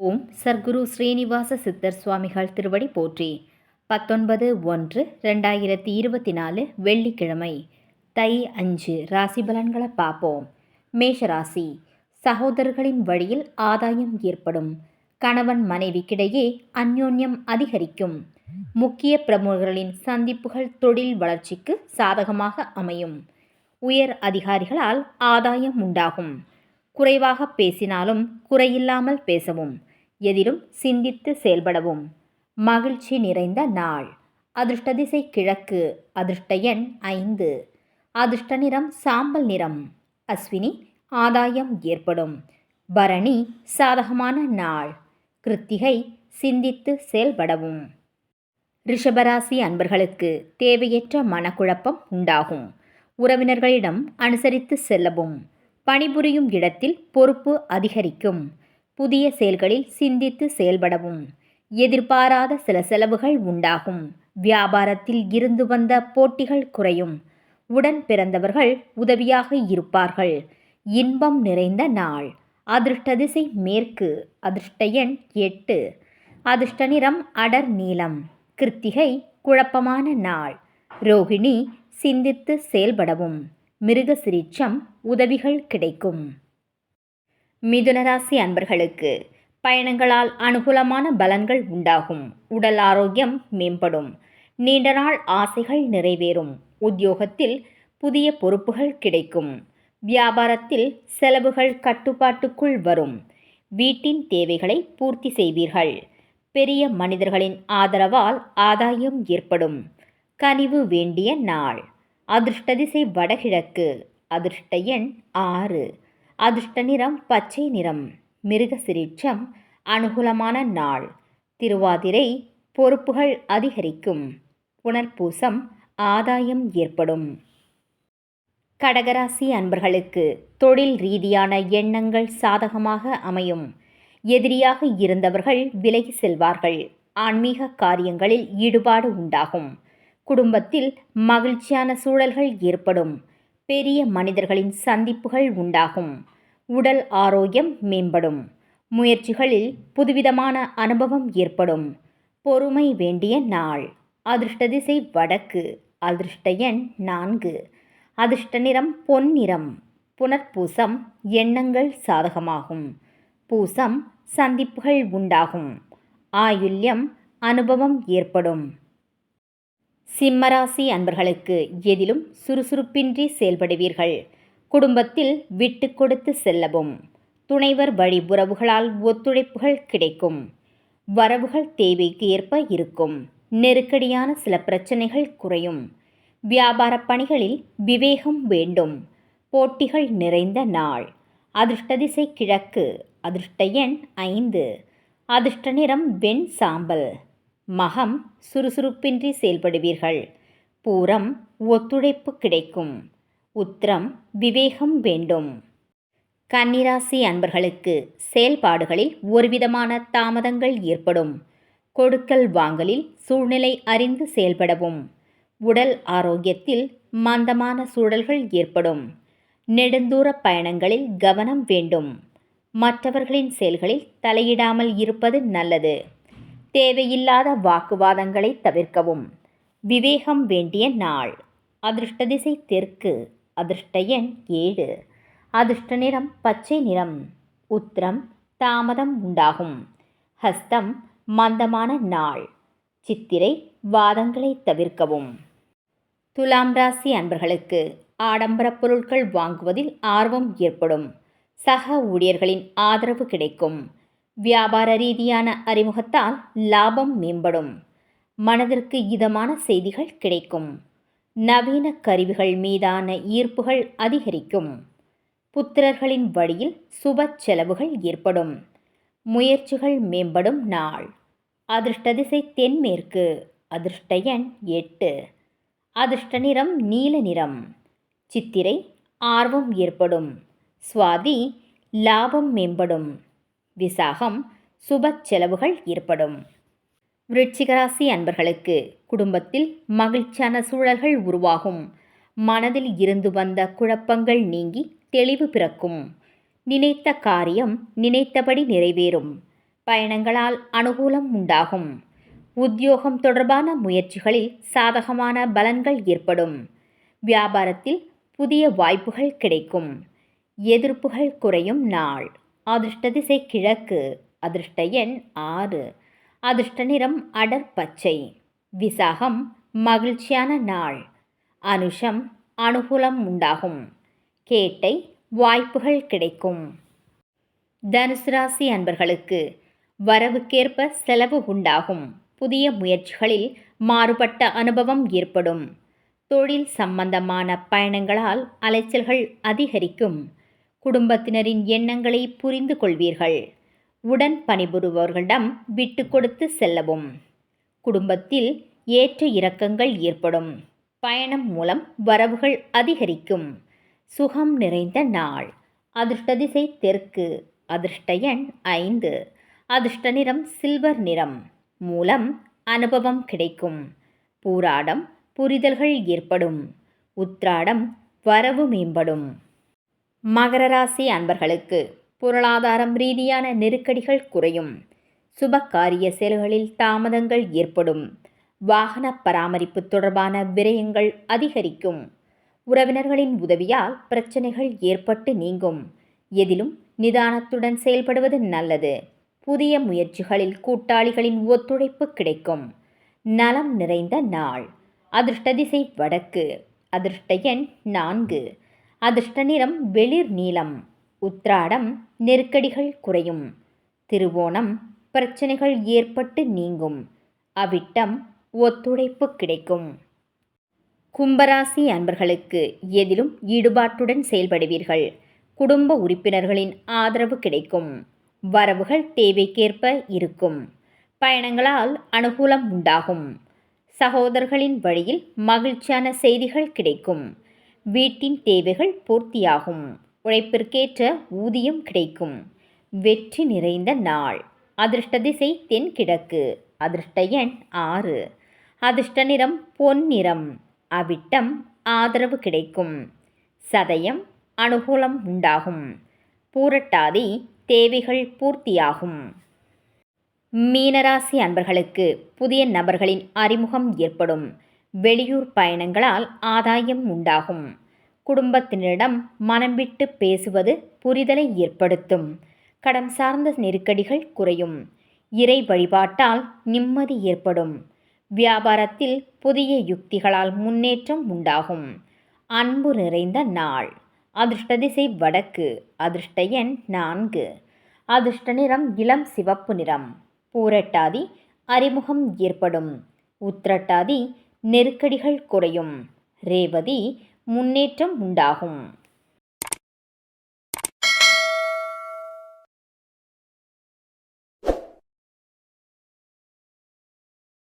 ஓம் சர்க்குரு ஸ்ரீனிவாச சித்தர் சுவாமிகள் திருவடி போற்றி. 19/1/2024 வெள்ளிக்கிழமை. தை 5 ராசி பலன்களை பார்ப்போம். மேஷராசி. சகோதரர்களின் வழியில் ஆதாயம் ஏற்படும். கணவன் மனைவிக்கிடையே அந்யோன்யம் அதிகரிக்கும். முக்கிய பிரமுகர்களின் சந்திப்புகள் தொழில் வளர்ச்சிக்கு சாதகமாக அமையும். உயர் அதிகாரிகளால் ஆதாயம் உண்டாகும். குறைவாக பேசினாலும் குறையில்லாமல் பேசவும், எதிலும் சிந்தித்து செயல்படவும். மகிழ்ச்சி நிறைந்த நாள். அதிர்ஷ்ட திசை கிழக்கு. அதிர்ஷ்ட எண் 5. அதிர்ஷ்ட நிறம் சாம்பல் நிறம். அஸ்வினி ஆதாயம் ஏற்படும். பரணி சாதகமான நாள். கிருத்திகை சிந்தித்து செயல்படவும். ரிஷபராசி அன்பர்களுக்கு தேவையற்ற மனக்குழப்பம் உண்டாகும். உறவினர்களிடம் அனுசரித்து செல்லவும். பணிபுரியும் இடத்தில் பொறுப்பு அதிகரிக்கும். புதிய செயல்களில் சிந்தித்து செயல்படவும். எதிர்பாராத சில செலவுகள் உண்டாகும். வியாபாரத்தில் இருந்து வந்த போட்டிகள் குறையும். உடன் பிறந்தவர்கள் உதவியாக இருப்பார்கள். இன்பம் நிறைந்த நாள். அதிர்ஷ்ட திசை மேற்கு. அதிர்ஷ்ட எண் 8. அதிர்ஷ்ட நிறம் அடர் நீலம். கிருத்திகை குழப்பமான நாள். ரோகிணி சிந்தித்து செயல்படவும். மிருகசிரீட்சம் உதவிகள் கிடைக்கும். மிதுனராசி அன்பர்களுக்கு பயணங்களால் அனுகூலமான பலன்கள் உண்டாகும். உடல் ஆரோக்கியம் மேம்படும். நீண்ட நாள் ஆசைகள் நிறைவேறும். உத்தியோகத்தில் புதிய பொறுப்புகள் கிடைக்கும். வியாபாரத்தில் செலவுகள் கட்டுப்பாட்டுக்குள் வரும். வீட்டின் தேவைகளை பூர்த்தி செய்வீர்கள். பெரிய மனிதர்களின் ஆதரவால் ஆதாயம் ஏற்படும். கனிவு வேண்டிய நாள். அதிர்ஷ்ட திசை வடகிழக்கு. அதிர்ஷ்ட எண் 6. அதிர்ஷ்ட நிறம் பச்சை நிறம். மிருகசிரீட்சம் அனுகூலமான நாள். திருவாதிரை பொறுப்புகள் அதிகரிக்கும். புனர்பூசம் ஆதாயம் ஏற்படும். கடகராசி அன்பர்களுக்கு தொழில் ரீதியான எண்ணங்கள் சாதகமாக அமையும். எதிரியாக இருந்தவர்கள் விலகி செல்வார்கள். ஆன்மீக காரியங்களில் ஈடுபாடு உண்டாகும். குடும்பத்தில் மகிழ்ச்சியான சூழல்கள் ஏற்படும். பெரிய மனிதர்களின் சந்திப்புகள் உண்டாகும். உடல் ஆரோக்கியம் மேம்படும். முயற்சிகளில் புதுவிதமான அனுபவம் ஏற்படும். பொறுமை வேண்டிய நாள். அதிர்ஷ்ட திசை வடக்கு. அதிர்ஷ்ட எண் 4. அதிர்ஷ்ட நிறம் பொன்னிறம். புனர்பூசம் எண்ணங்கள் சாதகமாகும். பூசம் சந்திப்புகள் உண்டாகும். ஆயுள்யம் அனுபவம் ஏற்படும். சிம்மராசி அன்பர்களுக்கு எதிலும் சுறுசுறுப்பின்றி செயல்படுவீர்கள். குடும்பத்தில் விட்டு கொடுத்து செல்லவும். துணைவர் வழி உறவுகளால் ஒத்துழைப்புகள் கிடைக்கும். வரவுகள் தேவைக்கு ஏற்ப இருக்கும். நெருக்கடியான சில பிரச்சனைகள் குறையும். வியாபார பணிகளில் விவேகம் வேண்டும். போட்டிகள் நிறைந்த நாள். அதிர்ஷ்ட திசை கிழக்கு. அதிர்ஷ்ட எண் 5. அதிர்ஷ்ட நிறம் வெண் சாம்பல். மகம் சுறுசுறுப்பின்றி செயல்படுவீர்கள். பூரம் ஒத்துழைப்பு கிடைக்கும். உத்திரம் விவேகம் வேண்டும். கன்னிராசி அன்பர்களுக்கு செயல்பாடுகளில் ஒருவிதமான தாமதங்கள் ஏற்படும். கொடுக்கல் வாங்கலில் சூழ்நிலை அறிந்து செயல்படவும். உடல் ஆரோக்கியத்தில் மந்தமான சூழல்கள் ஏற்படும். நெடுந்தூர பயணங்களில் கவனம் வேண்டும். மற்றவர்களின் செயல்களில் தலையிடாமல் இருப்பது நல்லது. தேவையில்லாத வாக்குவாதங்களை தவிர்க்கவும். விவேகம் வேண்டிய நாள். அதிர்ஷ்ட திசை தெற்கு. அதிர்ஷ்ட எண் 7. அதிர்ஷ்ட நிறம் பச்சை நிறம். உத்திரம் தாமதம் உண்டாகும். ஹஸ்தம் மந்தமான நாள். சித்திரை வாதங்களை தவிர்க்கவும். துலாம் ராசி அன்பர்களுக்கு ஆடம்பர பொருட்கள் வாங்குவதில் ஆர்வம் ஏற்படும். சக ஊழியர்களின் ஆதரவு கிடைக்கும். வியாபார ரீதியான அறிமுகத்தால் லாபம் மேம்படும். மனதிற்கு இதமான செய்திகள் கிடைக்கும். நவீன கருவிகள் மீதான ஈர்ப்புகள் அதிகரிக்கும். புத்திரர்களின் வழியில் சுப செலவுகள் ஏற்படும். முயற்சிகள் மேம்படும் நாள். அதிர்ஷ்ட திசை தென்மேற்கு. அதிர்ஷ்ட எண் 8. அதிர்ஷ்ட நிறம் நீல நிறம். சித்திரை ஆர்வம் ஏற்படும். சுவாதி லாபம் மேம்படும். விசாகம் சுப செலவுகள் ஏற்படும். விருச்சிகராசி அன்பர்களுக்கு குடும்பத்தில் மகிழ்ச்சியான சூழல்கள் உருவாகும். மனதில் இருந்து வந்த குழப்பங்கள் நீங்கி தெளிவு பிறக்கும். நினைத்த காரியம் நினைத்தபடி நிறைவேறும். பயணங்களால் அனுகூலம் உண்டாகும். உத்தியோகம் தொடர்பான முயற்சிகளில் சாதகமான பலன்கள் ஏற்படும். வியாபாரத்தில் புதிய வாய்ப்புகள் கிடைக்கும். எதிர்ப்புகள் குறையும் நாள். அதிர்ஷ்ட திசை கிழக்கு. அதிர்ஷ்ட எண் 6. அதிர்ஷ்ட நிறம் அடர் பச்சை. விசாகம் மகிழ்ச்சியான நாள். அனுஷம் அனுகூலம் உண்டாகும். கேட்டை வாய்ப்புகள் கிடைக்கும். தனுசு ராசி அன்பர்களுக்கு வரவுக்கேற்ப செலவு உண்டாகும். புதிய முயற்சிகளில் மாறுபட்ட அனுபவம் ஏற்படும். தொழில் சம்பந்தமான பயணங்களால் அலைச்சல்கள் அதிகரிக்கும். குடும்பத்தினரின் எண்ணங்களை புரிந்து கொள்வீர்கள். உடன் பணிபுரிபவர்களிடம் விட்டு கொடுத்து செல்லவும். குடும்பத்தில் ஏற்ற இறக்கங்கள் ஏற்படும். பயணம் மூலம் வரவுகள் அதிகரிக்கும். சுகம் நிறைந்த நாள். அதிர்ஷ்ட திசை தெற்கு. அதிர்ஷ்ட எண் 5. அதிர்ஷ்ட நிறம் சில்வர் நிறம். மூலம் அனுபவம் கிடைக்கும். பூராடம் புரிதல்கள் ஏற்படும். உத்திராடம் வரவு மேம்படும். மகர ராசி அன்பர்களுக்கு பொருளாதாரம் ரீதியான நெருக்கடிகள் குறையும். சுபகாரிய செயல்களில் தாமதங்கள் ஏற்படும். வாகன பராமரிப்பு தொடர்பான விரயங்கள் அதிகரிக்கும். உறவினர்களின் உதவியால் பிரச்சனைகள் ஏற்பட்டு நீங்கும். எதிலும் நிதானத்துடன் செயல்படுவது நல்லது. புதிய முயற்சிகளில் கூட்டாளிகளின் ஒத்துழைப்பு கிடைக்கும். நலம் நிறைந்த நாள். அதிர்ஷ்ட திசை வடக்கு. அதிர்ஷ்ட எண் 4. அதிர்ஷ்ட நிறம் வெளிர் நீலம். உத்திராடம் நெருக்கடிகள் குறையும். திருவோணம் பிரச்சனைகள் ஏற்பட்டு நீங்கும். அவிட்டம் ஒத்துழைப்பு கிடைக்கும். கும்பராசி அன்பர்களுக்கு எதிலும் ஈடுபாட்டுடன் செயல்படுவீர்கள். குடும்ப உறுப்பினர்களின் ஆதரவு கிடைக்கும். வரவுகள் தேவைக்கேற்ப இருக்கும். பயணங்களால் அனுகூலம் உண்டாகும். சகோதரர்களின் வழியில் மகிழ்ச்சியான செய்திகள் கிடைக்கும். வீட்டின் தேவைகள் பூர்த்தியாகும். உழைப்பிற்கேற்ற ஊதியம் கிடைக்கும். வெற்றி நிறைந்த நாள். அதிர்ஷ்ட திசை தென்கிழக்கு. அதிர்ஷ்ட எண் 6. அதிர்ஷ்ட நிறம் பொன்னிறம். அவிட்டம் ஆதரவு கிடைக்கும். சதயம் அனுகூலம் உண்டாகும். பூரட்டாதி தேவைகள் பூர்த்தியாகும். மீனராசி அன்பர்களுக்கு புதிய நபர்களின் அறிமுகம் ஏற்படும். வெளியூர் பயணங்களால் ஆதாயம் உண்டாகும். குடும்பத்தினரிடம் மனம் விட்டு பேசுவது புரிதலை ஏற்படுத்தும். கடன் சார்ந்த நெருக்கடிகள் குறையும். இறை வழிபாட்டால் நிம்மதி ஏற்படும். வியாபாரத்தில் புதிய யுக்திகளால் முன்னேற்றம் உண்டாகும். அன்பு நிறைந்த நாள். அதிர்ஷ்ட திசை வடக்கு. அதிர்ஷ்ட எண் 4. அதிர்ஷ்ட நிறம் இளம் சிவப்பு நிறம். பூரட்டாதி அறிமுகம் ஏற்படும். உத்திரட்டாதி நெருக்கடிகள் குறையும். ரேவதி முன்னேற்றம் உண்டாகும்.